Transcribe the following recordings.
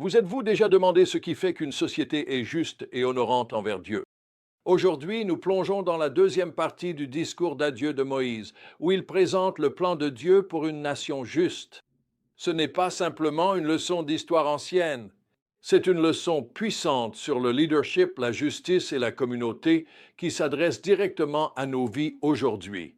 Vous êtes-vous déjà demandé ce qui fait qu'une société est juste et honorante envers Dieu? Aujourd'hui, nous plongeons dans la deuxième partie du discours d'adieu de Moïse, où il présente le plan de Dieu pour une nation juste. Ce n'est pas simplement une leçon d'histoire ancienne, c'est une leçon puissante sur le leadership, la justice et la communauté qui s'adresse directement à nos vies aujourd'hui.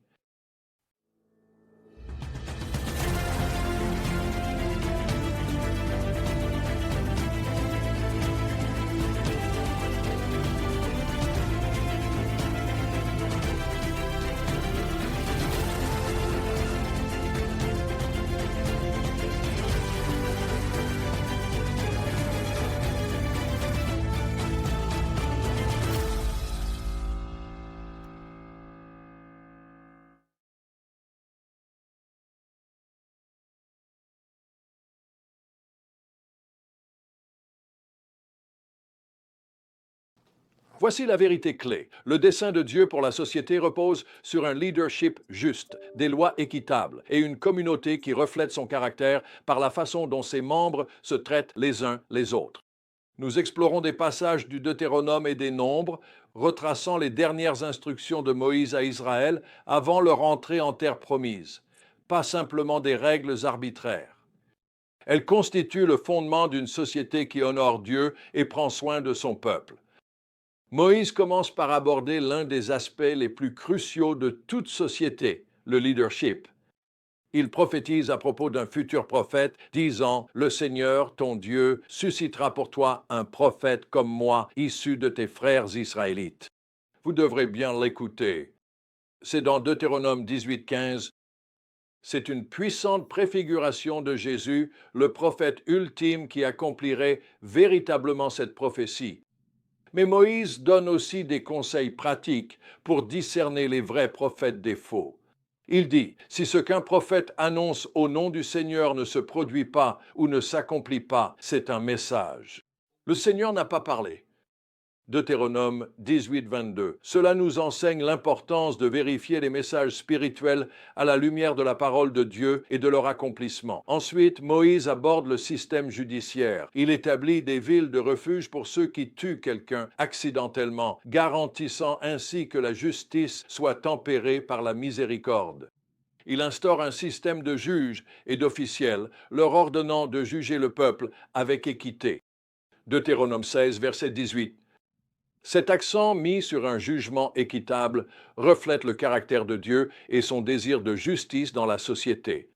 Voici la vérité clé. Le dessein de Dieu pour la société repose sur un leadership juste, des lois équitables et une communauté qui reflète son caractère par la façon dont ses membres se traitent les uns les autres. Nous explorons des passages du Deutéronome et des Nombres, retraçant les dernières instructions de Moïse à Israël avant leur entrée en terre promise, pas simplement des règles arbitraires. Elles constituent le fondement d'une société qui honore Dieu et prend soin de son peuple. Moïse commence par aborder l'un des aspects les plus cruciaux de toute société, le leadership. Il prophétise à propos d'un futur prophète, disant « Le Seigneur, ton Dieu, suscitera pour toi un prophète comme moi, issu de tes frères israélites. » Vous devrez bien l'écouter. C'est dans Deutéronome 18:15. C'est une puissante préfiguration de Jésus, le prophète ultime qui accomplirait véritablement cette prophétie. Mais Moïse donne aussi des conseils pratiques pour discerner les vrais prophètes des faux. Il dit, si ce qu'un prophète annonce au nom du Seigneur ne se produit pas ou ne s'accomplit pas, c'est un message. Le Seigneur n'a pas parlé. Deutéronome 18:22. Cela nous enseigne l'importance de vérifier les messages spirituels à la lumière de la parole de Dieu et de leur accomplissement. Ensuite, Moïse aborde le système judiciaire. Il établit des villes de refuge pour ceux qui tuent quelqu'un accidentellement, garantissant ainsi que la justice soit tempérée par la miséricorde. Il instaure un système de juges et d'officiels, leur ordonnant de juger le peuple avec équité. Deutéronome 16, verset 18. Cet accent mis sur un jugement équitable reflète le caractère de Dieu et son désir de justice dans la société.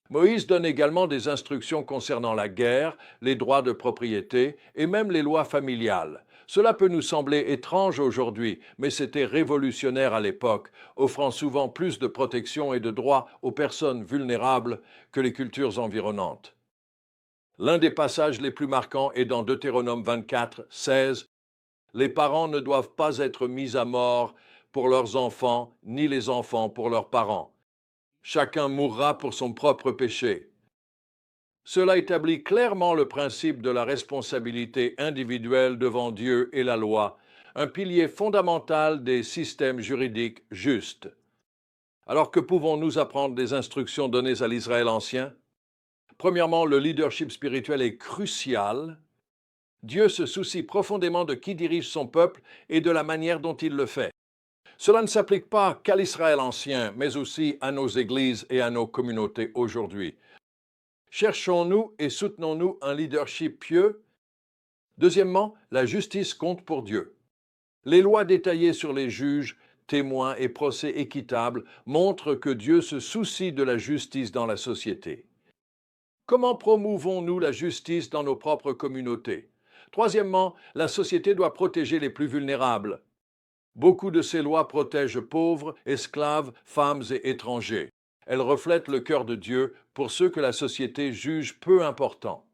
Moïse donne également des instructions concernant la guerre, les droits de propriété et même les lois familiales. Cela peut nous sembler étrange aujourd'hui, mais c'était révolutionnaire à l'époque, offrant souvent plus de protection et de droits aux personnes vulnérables que les cultures environnantes. L'un des passages les plus marquants est dans Deutéronome 24, 16. Les parents ne doivent pas être mis à mort pour leurs enfants, ni les enfants pour leurs parents. Chacun mourra pour son propre péché. Cela établit clairement le principe de la responsabilité individuelle devant Dieu et la loi, un pilier fondamental des systèmes juridiques justes. Alors que pouvons-nous apprendre des instructions données à l'Israël ancien? Premièrement, le leadership spirituel est crucial. Dieu se soucie profondément de qui dirige son peuple et de la manière dont il le fait. Cela ne s'applique pas qu'à l'Israël ancien, mais aussi à nos églises et à nos communautés aujourd'hui. Cherchons-nous et soutenons-nous un leadership pieux? Deuxièmement, la justice compte pour Dieu. Les lois détaillées sur les juges, témoins et procès équitables montrent que Dieu se soucie de la justice dans la société. Comment promouvons-nous la justice dans nos propres communautés? Troisièmement, la société doit protéger les plus vulnérables. Beaucoup de ces lois protègent pauvres, esclaves, femmes et étrangers. Elles reflètent le cœur de Dieu pour ceux que la société juge peu importants.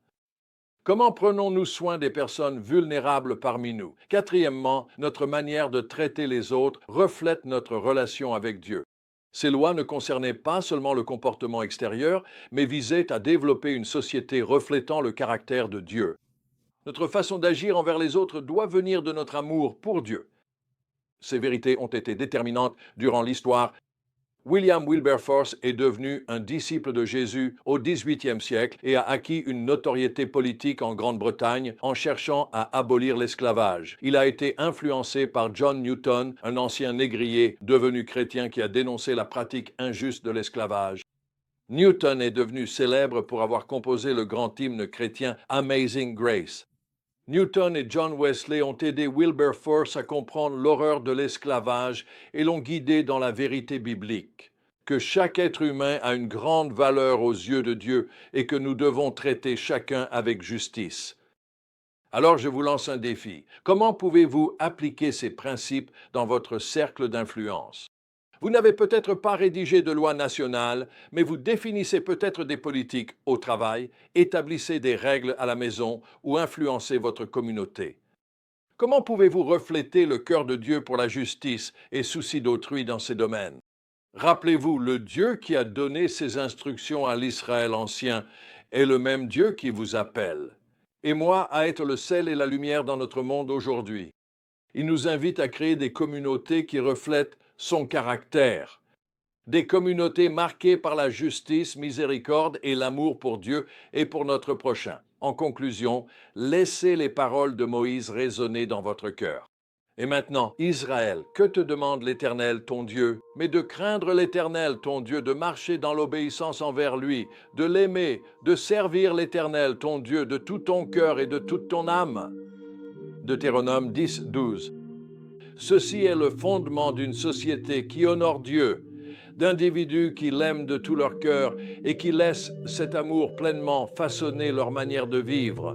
Comment prenons-nous soin des personnes vulnérables parmi nous? Quatrièmement, notre manière de traiter les autres reflète notre relation avec Dieu. Ces lois ne concernaient pas seulement le comportement extérieur, mais visaient à développer une société reflétant le caractère de Dieu. Notre façon d'agir envers les autres doit venir de notre amour pour Dieu. Ces vérités ont été déterminantes durant l'histoire William Wilberforce est devenu un disciple de Jésus au XVIIIe siècle et a acquis une notoriété politique en Grande-Bretagne en cherchant à abolir l'esclavage. Il a été influencé par John Newton, un ancien négrier devenu chrétien qui a dénoncé la pratique injuste de l'esclavage. Newton est devenu célèbre pour avoir composé le grand hymne chrétien Amazing Grace. Newton et John Wesley ont aidé Wilberforce à comprendre l'horreur de l'esclavage et l'ont guidé dans la vérité biblique, que chaque être humain a une grande valeur aux yeux de Dieu et que nous devons traiter chacun avec justice. Alors je vous lance un défi. Comment pouvez-vous appliquer ces principes dans votre cercle d'influence? Vous n'avez peut-être pas rédigé de loi nationale, mais vous définissez peut-être des politiques au travail, établissez des règles à la maison ou influencez votre communauté. Comment pouvez-vous refléter le cœur de Dieu pour la justice et souci d'autrui dans ces domaines? Rappelez-vous, le Dieu qui a donné ces instructions à l'Israël ancien est le même Dieu qui vous appelle. Et moi, à être le sel et la lumière dans notre monde aujourd'hui. Il nous invite à créer des communautés qui reflètent son caractère, des communautés marquées par la justice, miséricorde et l'amour pour Dieu et pour notre prochain. En conclusion, laissez les paroles de Moïse résonner dans votre cœur. Et maintenant, Israël, que te demande l'Éternel, ton Dieu? Mais de craindre l'Éternel, ton Dieu, de marcher dans l'obéissance envers lui, de l'aimer, de servir l'Éternel, ton Dieu, de tout ton cœur et de toute ton âme. Deutéronome 10, 12. Ceci est le fondement d'une société qui honore Dieu, d'individus qui l'aiment de tout leur cœur et qui laissent cet amour pleinement façonner leur manière de vivre.